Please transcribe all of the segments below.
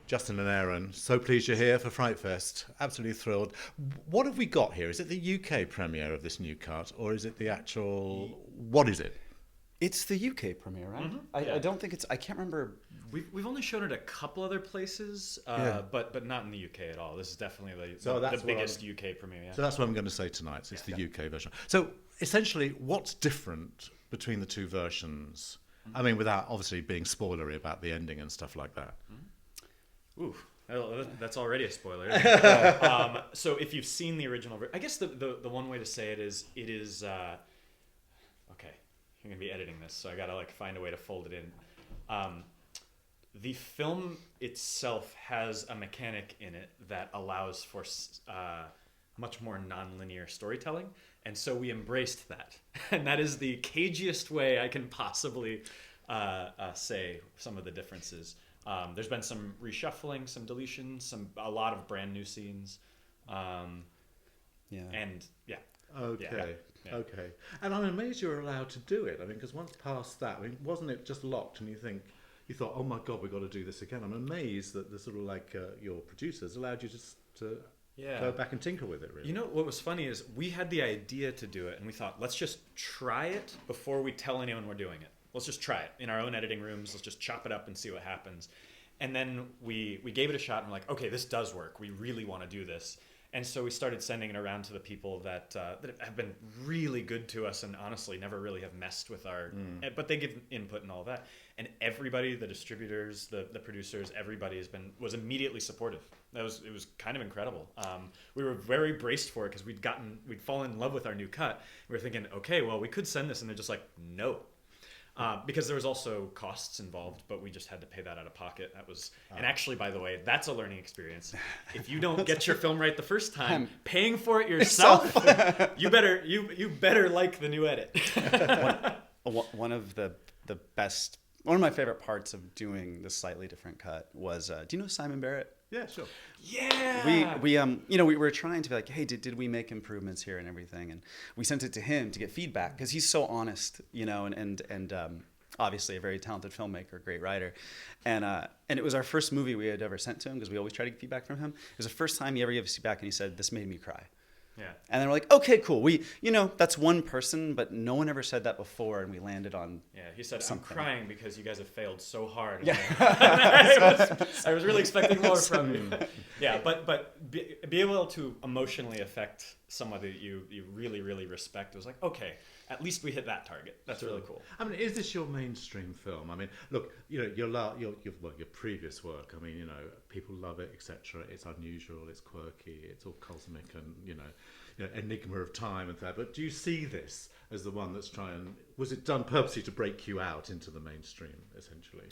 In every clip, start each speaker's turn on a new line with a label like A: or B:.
A: Justin and Aaron, so pleased you're here for FrightFest. Absolutely thrilled. What have we got here? Is it the UK premiere of this new cut, or is it the actual... What is it?
B: It's the UK premiere, right? I don't think it's... I can't remember...
C: We've only shown it a couple other places, but not in the UK at all. This is definitely the biggest UK premiere. Yeah.
A: So that's what I'm going to say tonight. It's the UK version. So essentially, what's different between the two versions? I mean, without obviously being spoilery about the ending and stuff like that.
C: Ooh, that's already a spoiler. So if you've seen the original, I guess the one way to say it is okay. You're gonna be editing this, so I gotta find a way to fold it in. The film itself has a mechanic in it that allows for much more non-linear storytelling, and so we embraced that, and that is the cagiest way I can possibly say some of the differences. There's been some reshuffling, some deletions, a lot of brand new scenes, and yeah.
A: Okay. Yeah. Okay. And I'm amazed you're allowed to do it. I mean, because once past that, I mean, wasn't it just locked and you thought, oh my God, we've got to do this again. I'm amazed that the sort of your producers allowed you to go back and tinker with it, really.
C: You know, what was funny is we had the idea to do it and we thought, let's just try it before we tell anyone we're doing it. Let's just try it in our own editing rooms. Let's just chop it up and see what happens. And then we gave it a shot and we're like, okay, this does work. We really want to do this. And so we started sending it around to the people that have been really good to us and honestly never really have messed with our... But they give input and all that. And everybody, the distributors, the producers, everybody was immediately supportive. It was kind of incredible. We were very braced for it because we'd fallen in love with our new cut. We were thinking, okay, well, we could send this. And they're just like, no. Because there was also costs involved, but we just had to pay that out of pocket. That was, and actually, by the way, that's a learning experience. If you don't get your film right the first time, paying for it yourself, you better like the new edit.
B: One of my favorite parts of doing the slightly different cut was, do you know Simon Barrett?
A: Yeah, sure.
C: Yeah.
B: We were trying to be like, hey, did we make improvements here and everything? And we sent it to him to get feedback because he's so honest, and obviously a very talented filmmaker, great writer. And it was our first movie we had ever sent to him because we always try to get feedback from him. It was the first time he ever gave us feedback, and he said, "This made me cry."
C: Yeah.
B: And then we're like, okay, cool. We, that's one person, but no one ever said that before, and we landed on.
C: Yeah, he said,
B: something.
C: "I'm crying because you guys have failed so hard."
B: Yeah.
C: I was really expecting more from you. Yeah, but be able to emotionally affect someone that you really, really respect. It was like, okay, at least we hit that target. That's really cool.
A: I mean, is this your mainstream film? I mean, look, your previous work. I mean, people love it, etc. It's unusual, it's quirky, it's all cosmic, and enigma of time and that. But do you see this as the one that's was it done purposely to break you out into the mainstream, essentially?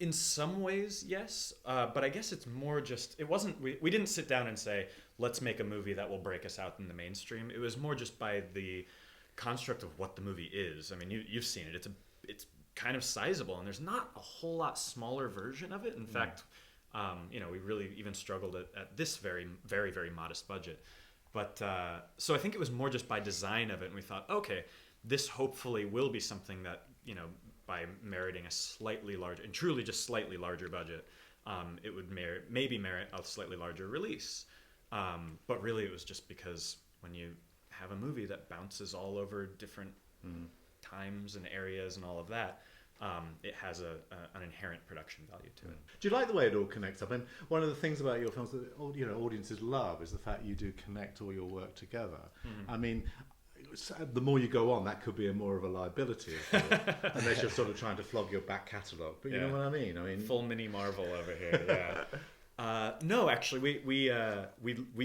C: In some ways, yes. But I guess it's more just, it wasn't, we didn't sit down and say, let's make a movie that will break us out in the mainstream. It was more just by the construct of what the movie is. I mean, you've seen it. It's kind of sizable, and there's not a whole lot smaller version of it. In fact, we really even struggled at this very, very, very modest budget. But so I think it was more just by design of it, and we thought, okay, this hopefully will be something that, by meriting a slightly larger, and truly just slightly larger budget, it would maybe merit a slightly larger release. But really it was just because when you have a movie that bounces all over different times and areas and all of that, it has an inherent production value to it.
A: Do you like the way it all connects up? And one of the things about your films that audiences love is the fact you do connect all your work together. I mean, the more you go on, that could be more of a liability, unless you're sort of trying to flog your back catalogue. But you know what I mean?
C: Full mini Marvel over here. Yeah. No, actually, we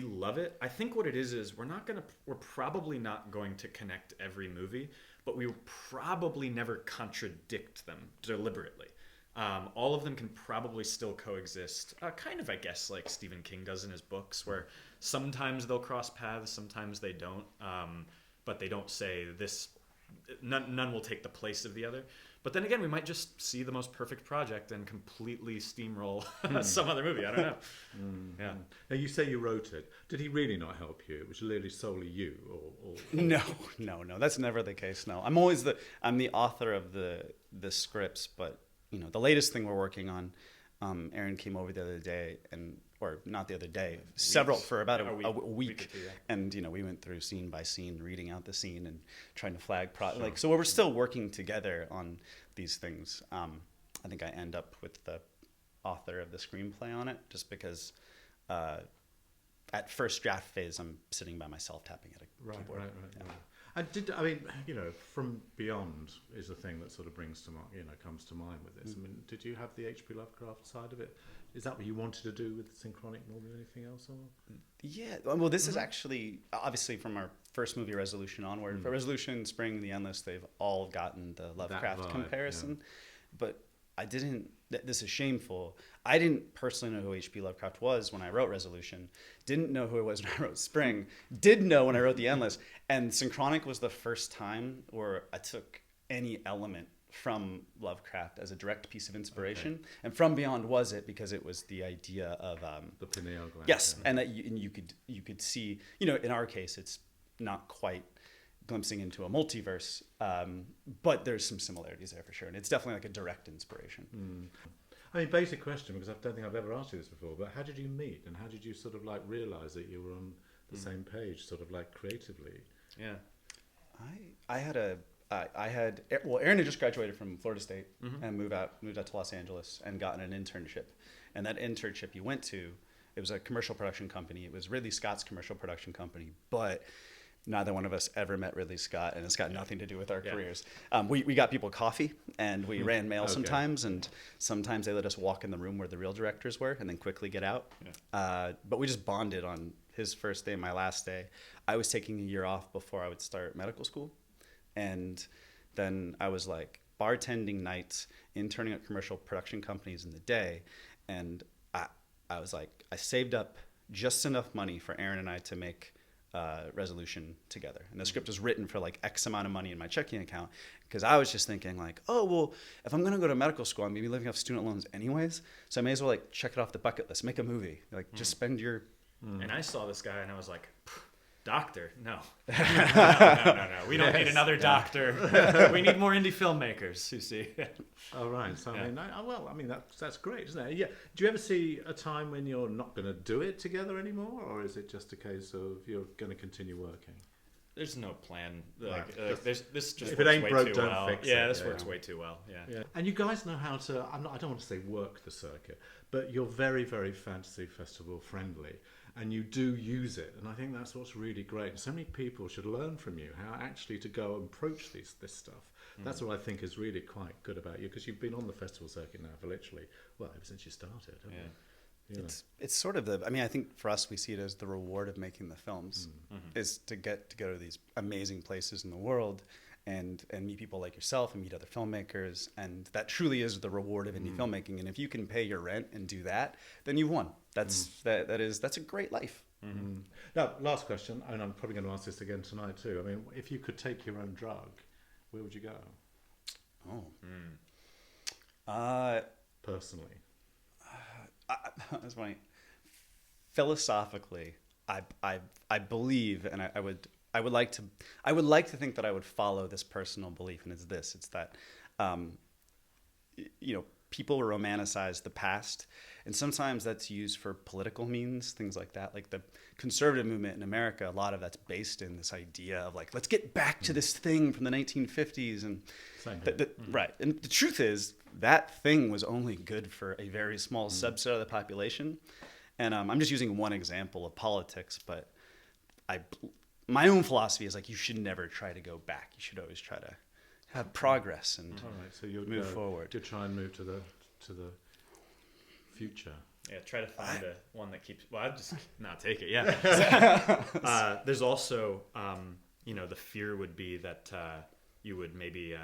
C: love it. I think what it is we're probably not going to connect every movie, but we will probably never contradict them deliberately. All of them can probably still coexist, kind of, I guess, like Stephen King does in his books, where sometimes they'll cross paths, sometimes they don't. But they don't say this, none will take the place of the other. But then again, we might just see the most perfect project and completely steamroll some other movie. I don't know. Yeah.
A: Now, you say you wrote it. Did he really not help you? It was literally solely you? Or...
B: No. That's never the case, no. I'm the author of the scripts, but the latest thing we're working on, Aaron came over the other day, or not the other day, for about a week,
C: or two, yeah.
B: and we went through scene by scene, reading out the scene and trying to flag so we're still working together on these things. I think I end up with the author of the screenplay on it, just because at first draft phase I'm sitting by myself tapping at a keyboard.
A: Right.
B: Yeah.
A: And From Beyond is the thing that sort of comes to mind with this. I mean, did you have the H.P. Lovecraft side of it? Is that what you wanted to do with Synchronic more than anything else? Or?
B: Yeah, well, this is actually, obviously from our first movie, Resolution, onward. For Resolution, Spring, The Endless, they've all gotten the Lovecraft comparison. Yeah. But I didn't, this is shameful, I didn't personally know who H.P. Lovecraft was when I wrote Resolution, didn't know who it was when I wrote Spring, did know when I wrote The Endless, and Synchronic was the first time where I took any element from Lovecraft as a direct piece of inspiration. Okay. And From Beyond was it, because it was the idea of
A: the pineal gland.
B: Yes, and that you could see, in our case, it's not quite glimpsing into a multiverse, but there's some similarities there for sure, and it's definitely like a direct inspiration.
A: I mean, basic question, because I don't think I've ever asked you this before, but how did you meet, and how did you sort of like realize that you were on the same page, sort of like creatively?
C: Yeah,
B: Aaron had just graduated from Florida State and moved out to Los Angeles and gotten an internship, and that internship he went to, it was a commercial production company. It was Ridley Scott's commercial production company, but neither one of us ever met Ridley Scott, and it's got nothing to do with our careers. We got people coffee, and we ran mail sometimes, and sometimes they let us walk in the room where the real directors were and then quickly get out. Yeah. But we just bonded on his first day and my last day. I was taking a year off before I would start medical school, and then I was like bartending nights, interning at commercial production companies in the day, and I was like, I saved up just enough money for Aaron and I to make Resolution together, and the script was written for like X amount of money in my checking account, because I was just thinking like, oh well, if I'm gonna go to medical school, I'm gonna be living off student loans anyways, so I may as well like check it off the bucket list, make a movie, like just spend your.
C: And I saw this guy and I was like, doctor, no. No. We don't need another doctor. We need more indie filmmakers, you see.
A: Oh, right. So, I mean, that's great, isn't it? Yeah. Do you ever see a time when you're not going to do it together anymore, or is it just a case of you're going to continue working?
C: There's no plan. This just
A: if
C: works
A: it ain't
C: way
A: broke,
C: too
A: don't
C: well.
A: fix it.
C: Yeah, this works way too well. Yeah.
A: And you guys know how to. I don't want to say work the circuit, but you're very, very fantasy festival friendly, and you do use it. And I think that's what's really great. And so many people should learn from you how actually to go and approach this stuff. That's what I think is really quite good about you, because you've been on the festival circuit now for literally, ever since you started. Haven't you?
B: It's sort of I think for us, we see it as the reward of making the films, is to get to go to these amazing places in the world and meet people like yourself and meet other filmmakers, and that truly is the reward of indie filmmaking. And if you can pay your rent and do that, then you've won. That's a great life.
A: Now, last question, and I'm probably going to ask this again tonight too. I mean, if you could take your own drug, where would you go? Personally.
B: That's funny. Philosophically, I believe, and I would like to think that I would follow this personal belief, and it's that people romanticize the past, and sometimes that's used for political means, things like that. Like the conservative movement in America, a lot of that's based in this idea of like, let's get back to this thing from the 1950s, and right. And the truth is that thing was only good for a very small subset of the population. And I'm just using one example of politics, but my own philosophy is like, you should never try to go back. You should always try to have progress and
A: so you'll
B: move forward.
A: You'll try and move to the future.
C: Yeah, try to find one that keeps. Well, I'd just not take it. Yeah. There's also, the fear would be that you would maybe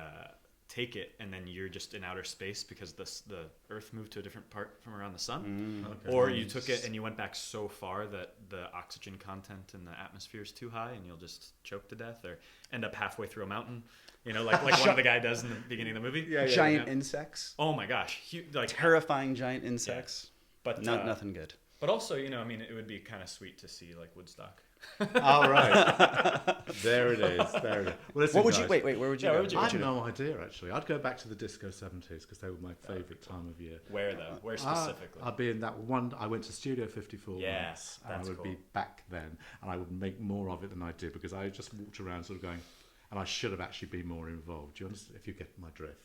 C: take it and then you're just in outer space because the Earth moved to a different part from around the sun, or you took it and you went back so far that the oxygen content in the atmosphere is too high and you'll just choke to death or end up halfway through a mountain. Like one of the guy does in the beginning of the movie.
B: Giant insects.
C: Oh my gosh,
B: terrifying giant insects.
C: But
B: nothing good.
C: But also, it would be kind of sweet to see like Woodstock
A: All right. There it is. There it is. Well, listen,
B: What would you
A: guys,
B: wait? Where would you
C: Yeah,
B: go?
C: where would you
A: I
C: go?
A: have no idea, actually. I'd go back to the disco 70s because they were my favourite time of year.
C: Where though? Where specifically?
A: I'd be in that one. I went to Studio 54
C: Yeah,
A: once, and I
C: that's
A: would
C: cool.
A: be back then, and I would make more of it than I did because I just walked around sort of going, and I should have actually been more involved. Do you understand? If you get my drift.